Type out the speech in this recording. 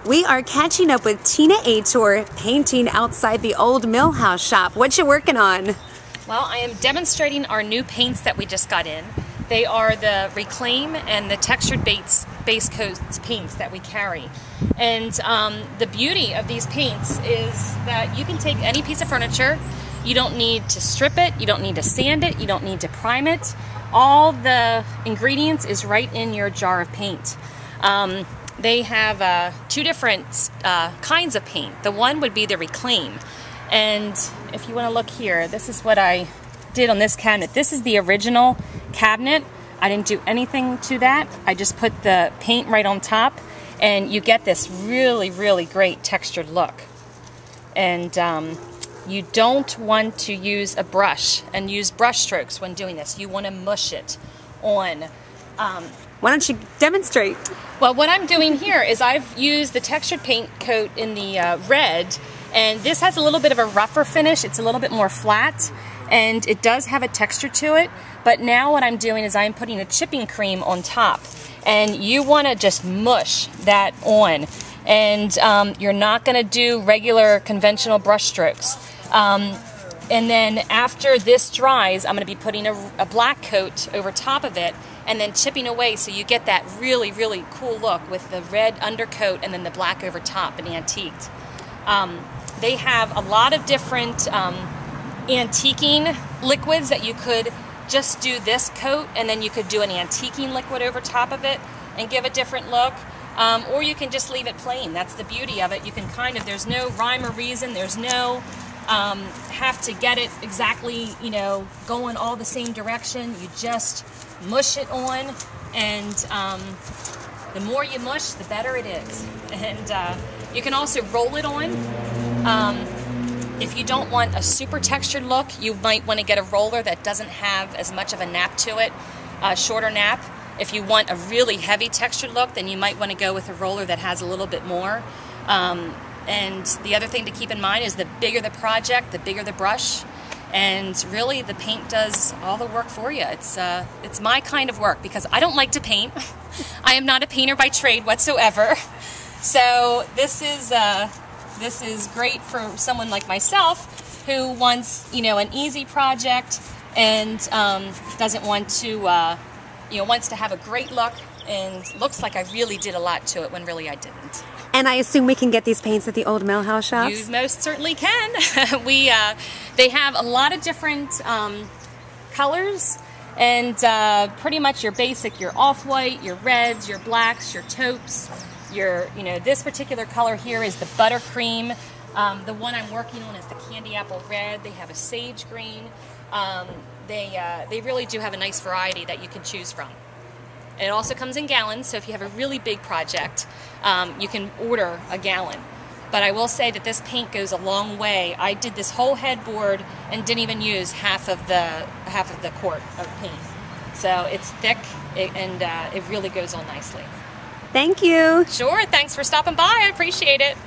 We are catching up with Tina Ator, painting outside the old Millhouse shop. What you working on? Well, I am demonstrating our new paints that we just got in. They are the Reclaim and the textured base coat paints that we carry. And the beauty of these paints is that you can take any piece of furniture. You don't need to strip it, you don't need to sand it, you don't need to prime it. All the ingredients is right in your jar of paint. They have two different kinds of paint. The one would be the Reclaim. And if you want to look here, this is what I did on this cabinet. This is the original cabinet. I didn't do anything to that. I just put the paint right on top, and you get this really, really great textured look. And you don't want to use a brush and use brush strokes when doing this. You want to mush it on. Why don't you demonstrate? Well, what I'm doing here is I've used the textured paint coat in the red, and this has a little bit of a rougher finish. It's a little bit more flat, and it does have a texture to it. But now what I'm doing is I'm putting a chipping cream on top, and you want to just mush that on. And you're not going to do regular conventional brush strokes. And then after this dries, I'm going to be putting a black coat over top of it and then chipping away so you get that really, really cool look with the red undercoat and then the black over top and antiqued. They have a lot of different antiquing liquids that you could just do this coat, and then you could do an antiquing liquid over top of it and give a different look. Or you can just leave it plain. That's the beauty of it. You can kind of, there's no rhyme or reason, there's no have to get it exactly, you know, going all the same direction. You just mush it on, and the more you mush, the better it is. And you can also roll it on. If you don't want a super textured look, you might want to get a roller that doesn't have as much of a nap to it, a shorter nap. If you want a really heavy textured look, then you might want to go with a roller that has a little bit more. And the other thing to keep in mind is the bigger the project, the bigger the brush. And really, the paint does all the work for you. It's my kind of work because I don't like to paint. I am not a painter by trade whatsoever. So this is great for someone like myself who wants, you know, an easy project and doesn't want to, wants to have a great look and looks like I really did a lot to it when really I didn't. And I assume we can get these paints at the old Millhouse shops? You most certainly can. They have a lot of different colors, and pretty much your basic, your off-white, your reds, your blacks, your taupes. This particular color here is the buttercream. The one I'm working on is the candy apple red. They have a sage green. They really do have a nice variety that you can choose from. It also comes in gallons, so if you have a really big project, you can order a gallon. But I will say that this paint goes a long way. I did this whole headboard and didn't even use half of the quart of paint. So it's thick, and it really goes on nicely. Thank you. Sure, thanks for stopping by. I appreciate it.